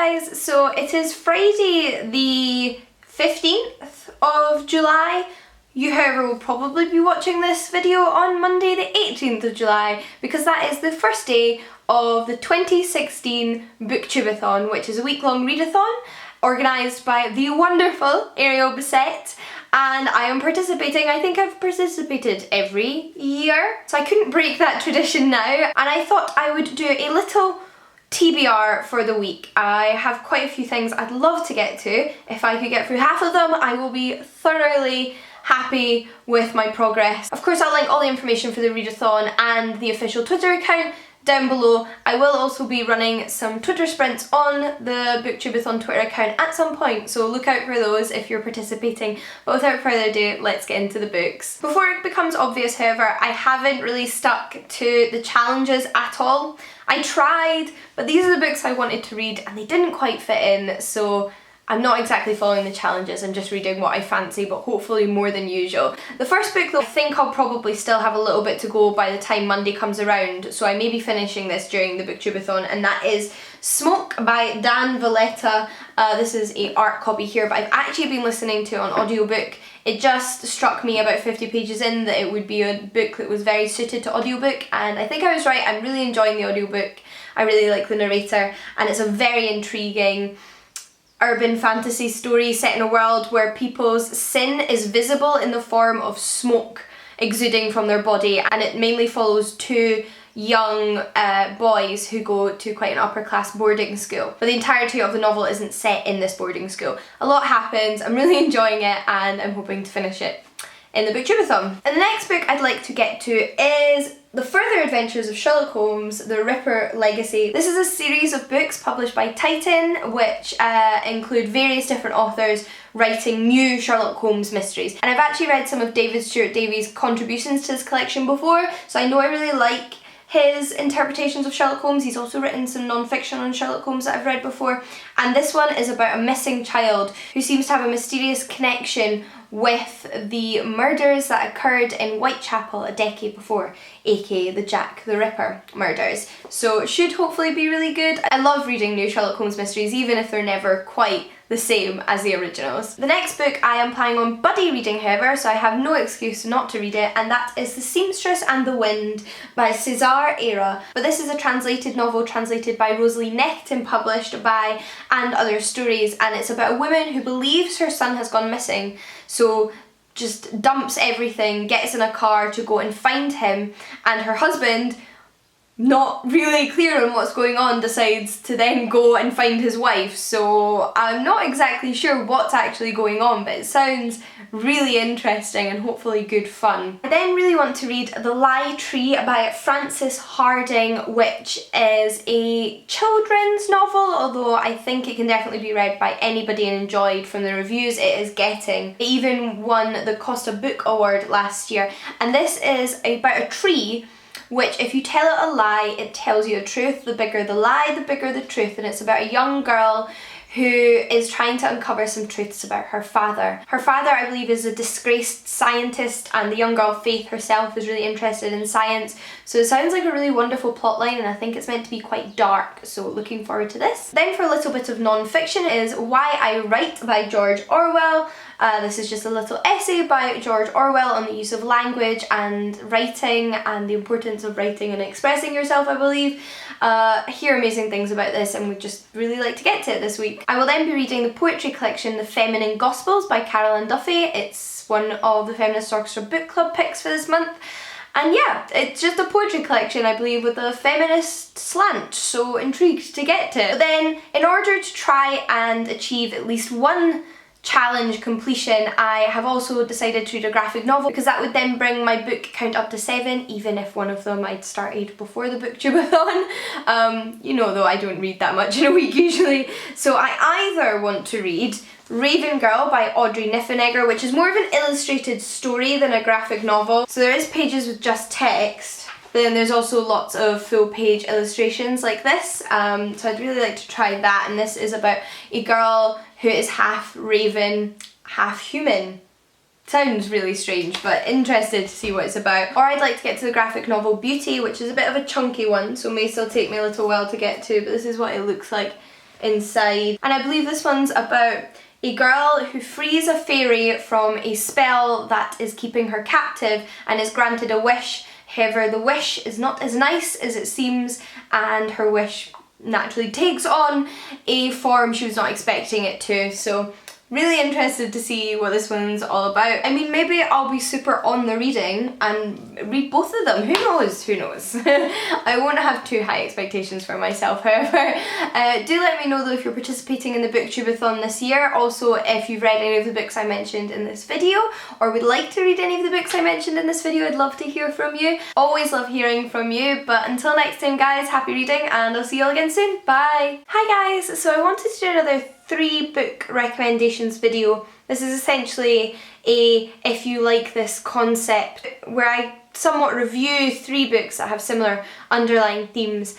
guys, so it is Friday the 15th of July. You, however, will probably be watching this video on Monday the 18th of July because that is the first day of the 2016 Booktubeathon, which is a week-long readathon organised by the wonderful Ariel Bissett, and I am participating. I think I've participated every year, so I couldn't break that tradition now, and I thought I would do a little TBR for the week. I have quite a few things I'd love to get to. If I could get through half of them, I will be thoroughly happy with my progress. Of course, I'll link all the information for the readathon and the official Twitter account down below. I will also be running some Twitter sprints on the Booktubeathon Twitter account at some point, so look out for those if you're participating. But without further ado, let's get into the books. Before it becomes obvious, however, I haven't really stuck to the challenges at all. I tried, but these are the books I wanted to read and they didn't quite fit in, so I'm not exactly following the challenges, I'm just reading what I fancy, but hopefully more than usual. The first book though, I think I'll probably still have a little bit to go by the time Monday comes around, so I may be finishing this during the Booktubeathon, and that is Smoke by Dan Valletta. This is a art copy here, but I've actually been listening to it on audiobook. It just struck me about 50 pages in that it would be a book that was very suited to audiobook, and I think I was right. I'm really enjoying the audiobook. I really like the narrator, and it's a very intriguing urban fantasy story set in a world where people's sin is visible in the form of smoke exuding from their body, and it mainly follows two young boys who go to quite an upper class boarding school. But the entirety of the novel isn't set in this boarding school. A lot happens, I'm really enjoying it, and I'm hoping to finish it in the Booktubeathon. And the next book I'd like to get to is The Further Adventures of Sherlock Holmes, The Ripper Legacy. This is a series of books published by Titan, which include various different authors writing new Sherlock Holmes mysteries. And I've actually read some of David Stuart Davies' contributions to this collection before, so I know I really like his interpretations of Sherlock Holmes. He's also written some non-fiction on Sherlock Holmes that I've read before, and this one is about a missing child who seems to have a mysterious connection with the murders that occurred in Whitechapel a decade before, aka the Jack the Ripper murders. So it should hopefully be really good. I love reading new Sherlock Holmes mysteries, even if they're never quite the same as the originals. The next book I am planning on buddy reading, however, so I have no excuse not to read it, and that is The Seamstress and the Wind by César Era. But this is a translated novel translated by Rosalie Necht and published by And Other Stories, and it's about a woman who believes her son has gone missing, so just dumps everything, gets in a car to go and find him, and her husband, not really clear on what's going on, decides to then go and find his wife. So I'm not exactly sure what's actually going on, but it sounds really interesting and hopefully good fun. I then really want to read The Lie Tree by Frances Harding, which is a children's novel, although I think it can definitely be read by anybody and enjoyed. From the reviews it is getting. It even won the Costa Book Award last year, and this is about a tree which, if you tell it a lie, it tells you a truth. The bigger the lie, the bigger the truth. And it's about a young girl who is trying to uncover some truths about her father. Her father, I believe, is a disgraced scientist, and the young girl Faith herself is really interested in science. So it sounds like a really wonderful plotline, and I think it's meant to be quite dark, so looking forward to this. Then for a little bit of non-fiction is Why I Write by George Orwell. This is just a little essay by George Orwell on the use of language and writing and the importance of writing and expressing yourself, I believe. I hear amazing things about this and would just really like to get to it this week. I will then be reading the poetry collection The Feminine Gospels by Caroline Duffy. It's one of the Feminist Orchestra book club picks for this month. And yeah, it's just a poetry collection, I believe, with a feminist slant, so intrigued to get to it. But then, in order to try and achieve at least one challenge completion, I have also decided to read a graphic novel, because that would then bring my book count up to 7, even if one of them I'd started before the Booktubeathon. You know, though, I don't read that much in a week usually. So I either want to read Raven Girl by Audrey Niffenegger, which is more of an illustrated story than a graphic novel. So there is pages with just text, but then there's also lots of full page illustrations like this. So I'd really like to try that, and this is about a girl who is half raven, half human. Sounds really strange, but interested to see what it's about. Or I'd like to get to the graphic novel Beauty, which is a bit of a chunky one, so may still take me a little while to get to, but this is what it looks like inside. And I believe this one's about a girl who frees a fairy from a spell that is keeping her captive and is granted a wish. However, the wish is not as nice as it seems, and her wish naturally takes on a form she was not expecting it to. So really interested to see what this one's all about. I mean, maybe I'll be super on the reading and read both of them. Who knows? Who knows? I won't have too high expectations for myself, however. Do let me know though if you're participating in the Booktubeathon this year. Also, if you've read any of the books I mentioned in this video, or would like to read any of the books I mentioned in this video, I'd love to hear from you. Always love hearing from you. But until next time guys, happy reading, and I'll see you all again soon. Bye! Hi guys! So I wanted to do another 3 book recommendations video. This is essentially a if you like this concept where I somewhat review 3 books that have similar underlying themes